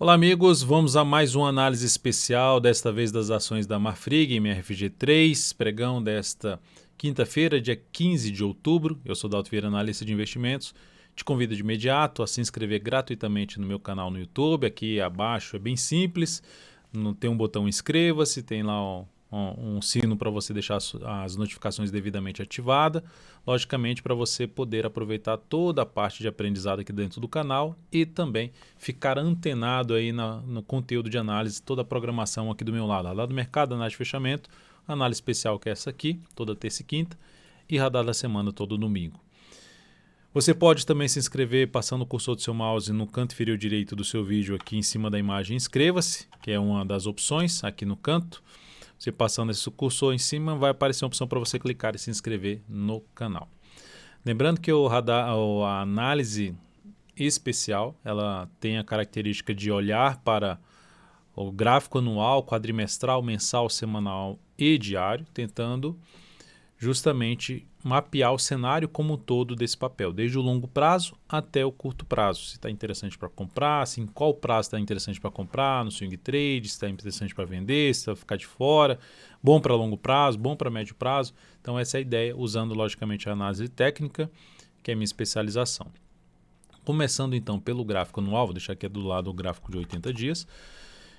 Olá amigos, vamos a mais uma análise especial, desta vez das ações da Marfrig, MRFG3, pregão desta quinta-feira, dia 15 de outubro. Eu sou Dalto Vieira, analista de investimentos. Te convido de imediato a se inscrever gratuitamente no meu canal no YouTube. Aqui abaixo é bem simples, tem um botão inscreva-se, tem lá um sino para você deixar as notificações devidamente ativadas, logicamente para você poder aproveitar toda a parte de aprendizado aqui dentro do canal e também ficar antenado aí no conteúdo de análise, toda a programação aqui do meu lado, radar do mercado, análise de fechamento, análise especial que é essa aqui, toda terça e quinta, e radar da semana todo domingo. Você pode também se inscrever passando o cursor do seu mouse no canto inferior direito do seu vídeo aqui em cima da imagem inscreva-se, que é uma das opções aqui no canto. Você passando esse cursor em cima, vai aparecer uma opção para você clicar e se inscrever no canal. Lembrando que a análise especial, ela tem a característica de olhar para o gráfico anual, quadrimestral, mensal, semanal e diário, tentando justamente mapear o cenário como um todo desse papel, desde o longo prazo até o curto prazo. Se está interessante para comprar, se em qual prazo está interessante para comprar, no swing trade, se está interessante para vender, se vai ficar de fora, bom para longo prazo, bom para médio prazo. Então essa é a ideia, usando logicamente a análise técnica, que é a minha especialização. Começando então pelo gráfico anual, vou deixar aqui do lado o gráfico de 80 dias.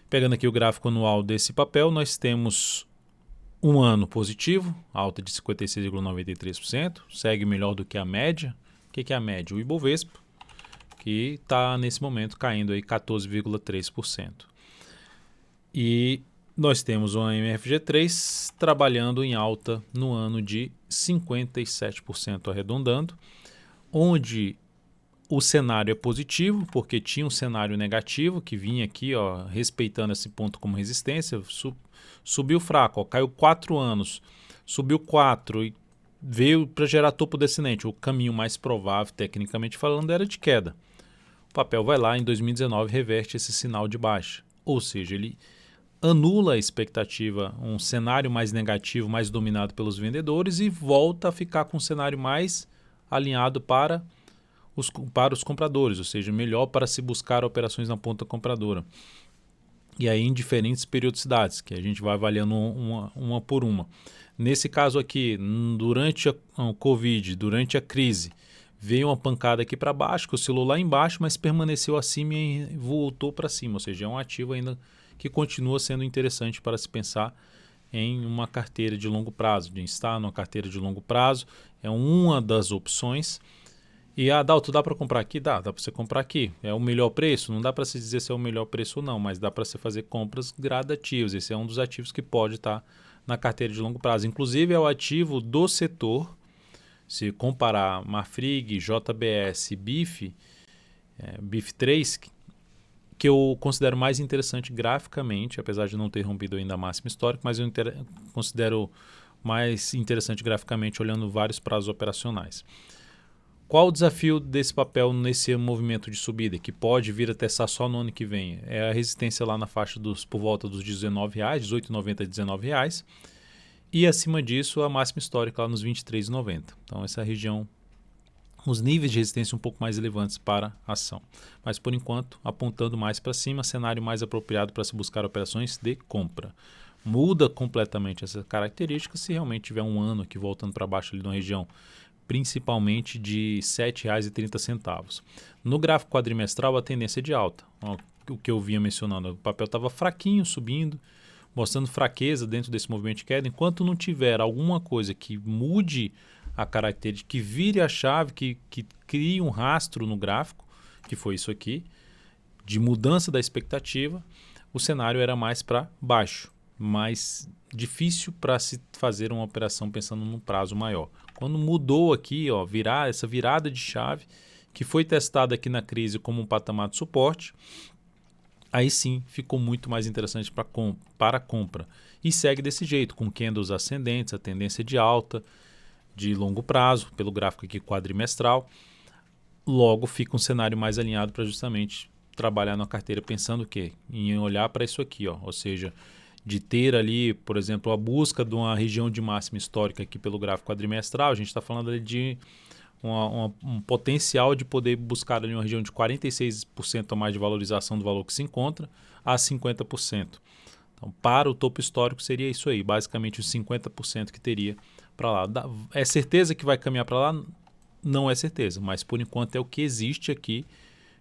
Pegando aqui o gráfico anual desse papel, nós temos um ano positivo, alta de 56,93%, segue melhor do que a média. O que é a média? O Ibovespa, que está nesse momento caindo aí 14,3%. E nós temos o MFG3 trabalhando em alta no ano de 57% arredondando, onde o cenário é positivo, porque tinha um cenário negativo que vinha aqui, respeitando esse ponto como resistência, subiu fraco, caiu 4 anos, subiu 4 e veio para gerar topo descendente. O caminho mais provável, tecnicamente falando, era de queda. O papel vai lá, em 2019, reverte esse sinal de baixa. Ou seja, ele anula a expectativa, um cenário mais negativo, mais dominado pelos vendedores e volta a ficar com um cenário mais alinhado para os compradores, ou seja, melhor para se buscar operações na ponta compradora. E aí em diferentes periodicidades, que a gente vai avaliando uma por uma. Nesse caso aqui, durante o Covid, durante a crise, veio uma pancada aqui para baixo, que oscilou lá embaixo, mas permaneceu acima e voltou para cima, ou seja, é um ativo ainda que continua sendo interessante para se pensar em uma carteira de longo prazo, de estar numa carteira de longo prazo, é uma das opções. E Adalto, dá para comprar aqui? Dá para você comprar aqui. É o melhor preço? Não dá para se dizer se é o melhor preço ou não, mas dá para você fazer compras gradativas. Esse é um dos ativos que pode estar na carteira de longo prazo. Inclusive é o ativo do setor, se comparar Marfrig, JBS, BIF3, que eu considero mais interessante graficamente, apesar de não ter rompido ainda a máxima histórica, mas eu considero mais interessante graficamente olhando vários prazos operacionais. Qual o desafio desse papel nesse movimento de subida, que pode vir a testar só no ano que vem? É a resistência lá na faixa por volta dos R$19, R$18,90 a R$19, e acima disso a máxima histórica lá nos R$23,90. Então essa região, os níveis de resistência um pouco mais relevantes para a ação. Mas por enquanto, apontando mais para cima, cenário mais apropriado para se buscar operações de compra. Muda completamente essa característica se realmente tiver um ano aqui voltando para baixo ali numa região principalmente de R$ 7,30. No gráfico quadrimestral, a tendência é de alta. O que eu vinha mencionando, o papel estava fraquinho, subindo, mostrando fraqueza dentro desse movimento de queda. Enquanto não tiver alguma coisa que mude a característica, que vire a chave, que crie um rastro no gráfico, que foi isso aqui, de mudança da expectativa, o cenário era mais para baixo, mais difícil para se fazer uma operação pensando num prazo maior. Quando mudou aqui, essa virada de chave, que foi testada aqui na crise como um patamar de suporte, aí sim ficou muito mais interessante para a compra. E segue desse jeito, com candles ascendentes, a tendência de alta, de longo prazo, pelo gráfico aqui quadrimestral. Logo fica um cenário mais alinhado para justamente trabalhar na carteira pensando o quê? Em olhar para isso aqui, ou seja, de ter ali, por exemplo, a busca de uma região de máxima histórica aqui pelo gráfico quadrimestral. A gente está falando ali de um potencial de poder buscar ali uma região de 46% a mais de valorização do valor que se encontra a 50%. Então, para o topo histórico seria isso aí, basicamente os 50% que teria para lá. É certeza que vai caminhar para lá? Não é certeza, mas por enquanto é o que existe aqui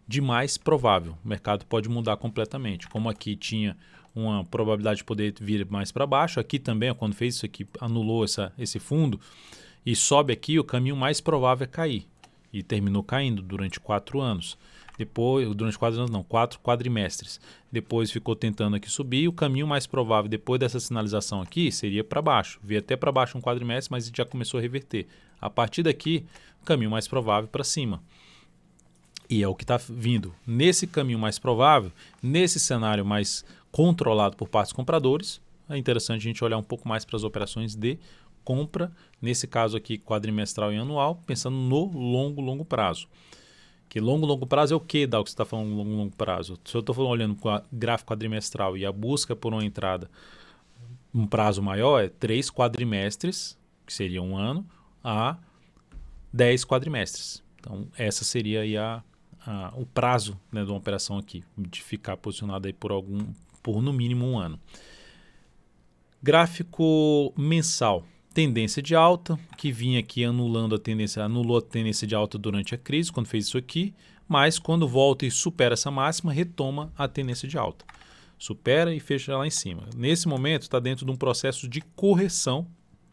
de mais provável. O mercado pode mudar completamente. Como aqui tinha uma probabilidade de poder vir mais para baixo, aqui também, quando fez isso aqui, anulou esse fundo e sobe aqui, o caminho mais provável é cair. E terminou caindo durante 4 anos. Depois, durante 4 anos não, 4 quadrimestres. Depois ficou tentando aqui subir. O caminho mais provável depois dessa sinalização aqui seria para baixo. Veio até para baixo um quadrimestre, mas já começou a reverter. A partir daqui, o caminho mais provável para cima. E é o que está vindo. Nesse caminho mais provável, nesse cenário mais controlado por partes compradores, é interessante a gente olhar um pouco mais para as operações de compra, nesse caso aqui quadrimestral e anual, pensando no longo prazo. Que longo prazo é o que, Dal, que você está falando longo prazo? Se eu estou olhando com o gráfico quadrimestral e a busca por uma entrada, um prazo maior é 3 quadrimestres, que seria um ano, a 10 quadrimestres. Então, essa seria aí o prazo, né, de uma operação aqui, de ficar posicionada aí por no mínimo um ano. Gráfico mensal. Tendência de alta, que vinha aqui anulou a tendência de alta durante a crise, quando fez isso aqui, mas quando volta e supera essa máxima, retoma a tendência de alta. Supera e fecha lá em cima. Nesse momento, está dentro de um processo de correção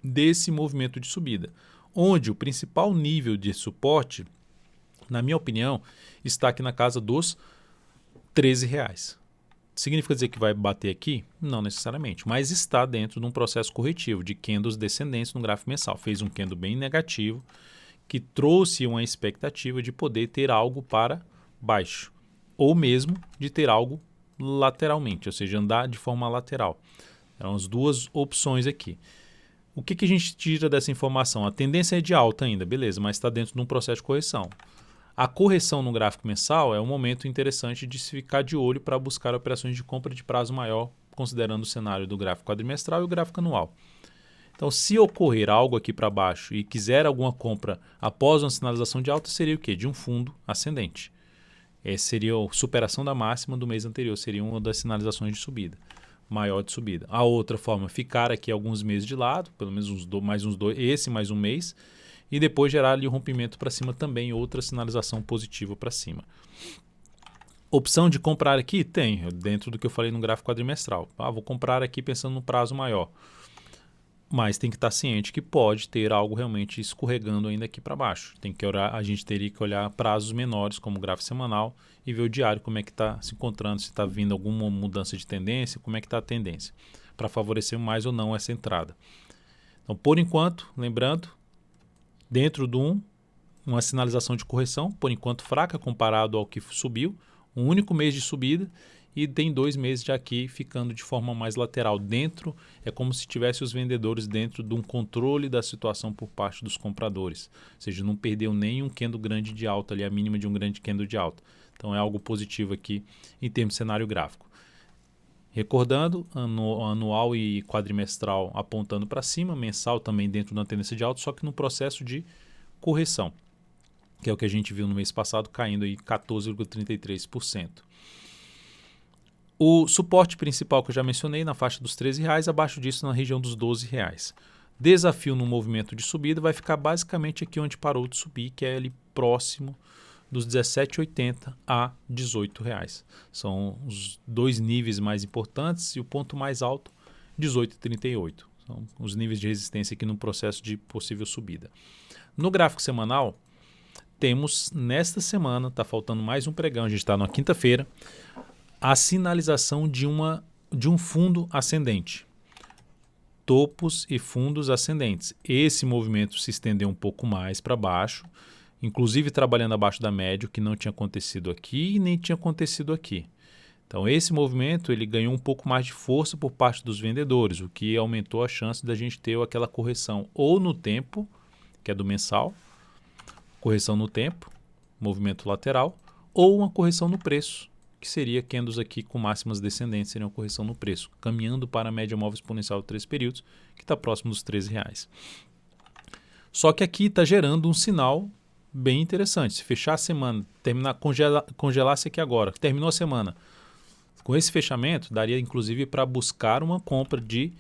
desse movimento de subida, onde o principal nível de suporte, na minha opinião, está aqui na casa dos R$13. Significa dizer que vai bater aqui? Não necessariamente, mas está dentro de um processo corretivo de candles descendentes no gráfico mensal. Fez um candle bem negativo, que trouxe uma expectativa de poder ter algo para baixo, ou mesmo de ter algo lateralmente, ou seja, andar de forma lateral. Eram as duas opções aqui. O que a gente tira dessa informação? A tendência é de alta ainda, beleza, mas está dentro de um processo de correção. A correção no gráfico mensal é um momento interessante de se ficar de olho para buscar operações de compra de prazo maior, considerando o cenário do gráfico quadrimestral e o gráfico anual. Então, se ocorrer algo aqui para baixo e quiser alguma compra após uma sinalização de alta, seria o quê? De um fundo ascendente. Essa seria a superação da máxima do mês anterior, seria uma das sinalizações de subida, maior de subida. A outra forma, ficar aqui alguns meses de lado, pelo menos mais uns dois, mais um mês, e depois gerar ali o rompimento para cima também, outra sinalização positiva para cima. Opção de comprar aqui? Tem, dentro do que eu falei no gráfico quadrimestral. Vou comprar aqui pensando no prazo maior. Mas tem que estar ciente que pode ter algo realmente escorregando ainda aqui para baixo. A gente teria que olhar prazos menores, como o gráfico semanal, e ver o diário, como é que está se encontrando, se está vindo alguma mudança de tendência, como é que está a tendência, para favorecer mais ou não essa entrada. Então, por enquanto, lembrando, dentro de uma sinalização de correção, por enquanto fraca comparado ao que subiu, um único mês de subida e tem 2 meses de aqui ficando de forma mais lateral. Dentro é como se tivesse os vendedores dentro de um controle da situação por parte dos compradores, ou seja, não perdeu nem um candle grande de alta, ali a mínima de um grande candle de alta. Então é algo positivo aqui em termos de cenário gráfico. Recordando, anual e quadrimestral apontando para cima, mensal também dentro da tendência de alta, só que no processo de correção, que é o que a gente viu no mês passado, caindo aí 14,33%. O suporte principal que eu já mencionei, na faixa dos R$13, abaixo disso na região dos R$12. Desafio no movimento de subida vai ficar basicamente aqui onde parou de subir, que é ali próximo dos R$17,80 a R$18. São os 2 níveis mais importantes e o ponto mais alto, R$18,38. São os níveis de resistência aqui no processo de possível subida. No gráfico semanal, temos nesta semana, está faltando mais um pregão, a gente está na quinta-feira, a sinalização de um fundo ascendente. Topos e fundos ascendentes. Esse movimento se estendeu um pouco mais para baixo, inclusive trabalhando abaixo da média, o que não tinha acontecido aqui e nem tinha acontecido aqui. Então esse movimento ele ganhou um pouco mais de força por parte dos vendedores, o que aumentou a chance da gente ter aquela correção ou no tempo, que é do mensal, correção no tempo, movimento lateral, ou uma correção no preço, que seria candles aqui com máximas descendentes, seria uma correção no preço, caminhando para a média móvel exponencial de 3 períodos, que está próximo dos R$13. Só que aqui está gerando um sinal bem interessante. Se fechar a semana, congelasse aqui agora, terminou a semana, com esse fechamento, daria inclusive para buscar uma compra de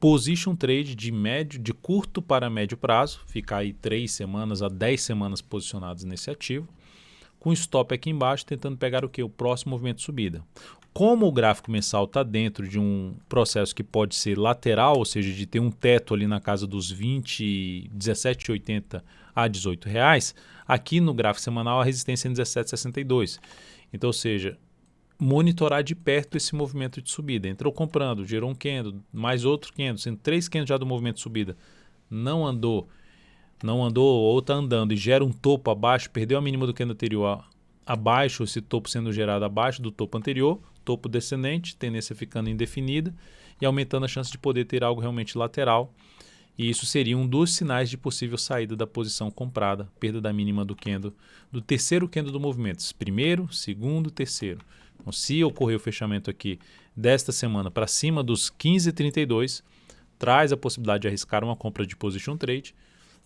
position trade de curto para médio prazo, ficar aí 3 semanas a 10 semanas posicionados nesse ativo, com stop aqui embaixo, tentando pegar o que? O próximo movimento de subida. Como o gráfico mensal está dentro de um processo que pode ser lateral, ou seja, de ter um teto ali na casa dos 17,80 a R$18, aqui no gráfico semanal a resistência é em 17,62. Então, ou seja, monitorar de perto esse movimento de subida. Entrou comprando, gerou um candle, mais outro candle, sendo 3 candles já do movimento de subida. Não andou ou está andando e gera um topo abaixo, perdeu a mínima do candle anterior abaixo, esse topo sendo gerado abaixo do topo anterior, topo descendente, tendência ficando indefinida e aumentando a chance de poder ter algo realmente lateral. E isso seria um dos sinais de possível saída da posição comprada, perda da mínima do candle, do terceiro candle do movimento, primeiro, segundo, terceiro. Então, se ocorrer o fechamento aqui desta semana para cima dos 15,32, traz a possibilidade de arriscar uma compra de position trade,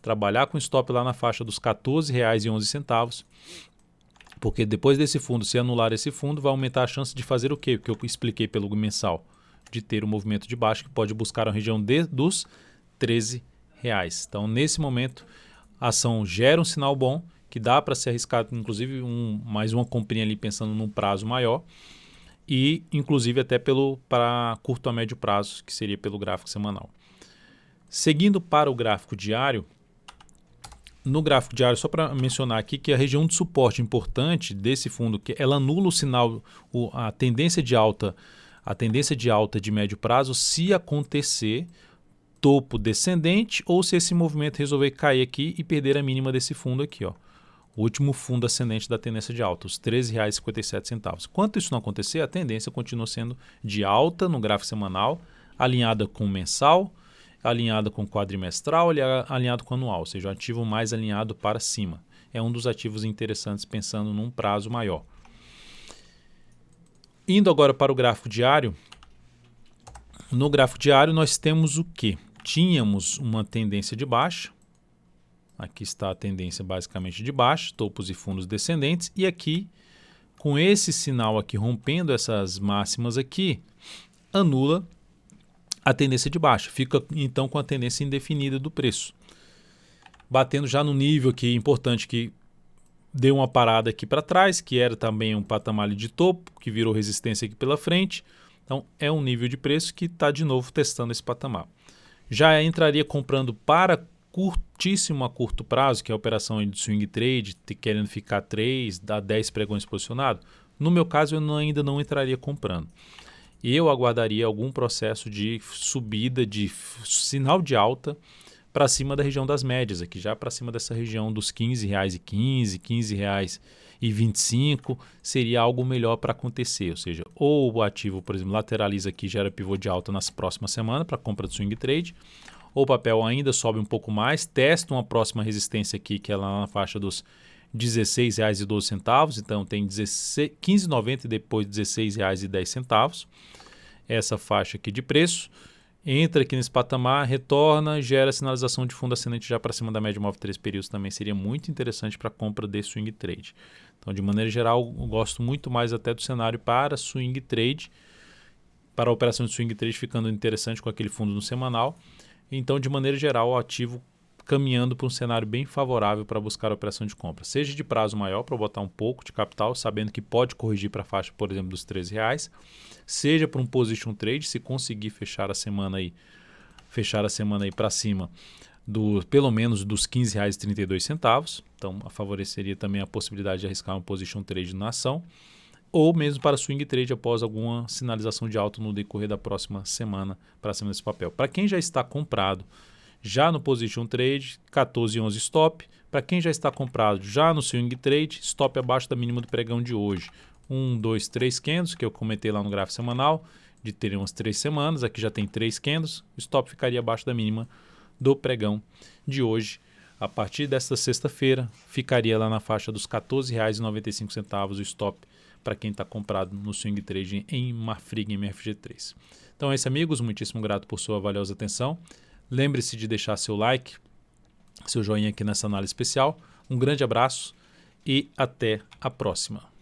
trabalhar com stop lá na faixa dos R$14,11, porque depois desse fundo, se anular esse fundo, vai aumentar a chance de fazer o quê? Que eu expliquei pelo mensal, de ter um movimento de baixa que pode buscar a região dos R$13. Então, nesse momento, a ação gera um sinal bom, que dá para ser arriscado, inclusive, mais uma comprinha ali pensando num prazo maior, e inclusive até para curto a médio prazo, que seria pelo gráfico semanal. Seguindo para o gráfico diário, no gráfico diário, só para mencionar aqui que a região de suporte importante desse fundo, que ela anula o sinal, a tendência de alta de médio prazo, se acontecer topo descendente ou se esse movimento resolver cair aqui e perder a mínima desse fundo aqui, ó. O último fundo ascendente da tendência de alta, os R$13,57. Enquanto isso não acontecer, a tendência continua sendo de alta no gráfico semanal, alinhada com o mensal, alinhada com o quadrimestral, alinhado com o anual, ou seja, o ativo mais alinhado para cima. É um dos ativos interessantes pensando num prazo maior. Indo agora para o gráfico diário, no gráfico diário nós temos o quê? Tínhamos uma tendência de baixa. Aqui está a tendência basicamente de baixa, topos e fundos descendentes. E aqui, com esse sinal aqui rompendo essas máximas aqui, anula a tendência de baixa. Fica então com a tendência indefinida do preço. Batendo já no nível aqui importante que deu uma parada aqui para trás, que era também um patamar de topo, que virou resistência aqui pela frente. Então é um nível de preço que está de novo testando esse patamar. Já entraria comprando para curtíssimo a curto prazo, que é a operação de swing trade, querendo ficar 3 a 10 pregões posicionado. No meu caso, eu ainda não entraria comprando. Eu aguardaria algum processo de subida, de sinal de alta para cima da região das médias, aqui já para cima dessa região dos R$15,15, R$15,25, seria algo melhor para acontecer. Ou seja, ou o ativo, por exemplo, lateraliza aqui, gera pivô de alta nas próximas semanas para compra de swing trade, ou o papel ainda sobe um pouco mais, testa uma próxima resistência aqui, que é lá na faixa dos R$16,12, então tem R$15,90 e depois R$16,10. Essa faixa aqui de preço, entra aqui nesse patamar, retorna, gera sinalização de fundo ascendente já para cima da média móvel 3 períodos, também seria muito interessante para compra de swing trade. Então, de maneira geral, eu gosto muito mais até do cenário para swing trade, para a operação de swing trade ficando interessante com aquele fundo no semanal. Então, de maneira geral, o ativo caminhando para um cenário bem favorável para buscar a operação de compra. Seja de prazo maior para botar um pouco de capital, sabendo que pode corrigir para a faixa, por exemplo, dos R$13, seja para um position trade, se conseguir fechar a semana aí para cima pelo menos dos R$15,32. Então, favoreceria também a possibilidade de arriscar um position trade na ação, ou mesmo para swing trade após alguma sinalização de alta no decorrer da próxima semana para cima desse papel. Para quem já está comprado já no position trade, 14,11 stop. Para quem já está comprado já no swing trade, stop abaixo da mínima do pregão de hoje. 1, 2, 3 candles, que eu comentei lá no gráfico semanal, de ter umas 3 semanas. Aqui já tem 3 candles, o stop ficaria abaixo da mínima do pregão de hoje. A partir desta sexta-feira, ficaria lá na faixa dos R$14,95 o stop para quem está comprado no swing trade em Marfrig MFG3. Então é isso, amigos. Muitíssimo grato por sua valiosa atenção. Lembre-se de deixar seu like, seu joinha aqui nessa análise especial. Um grande abraço e até a próxima.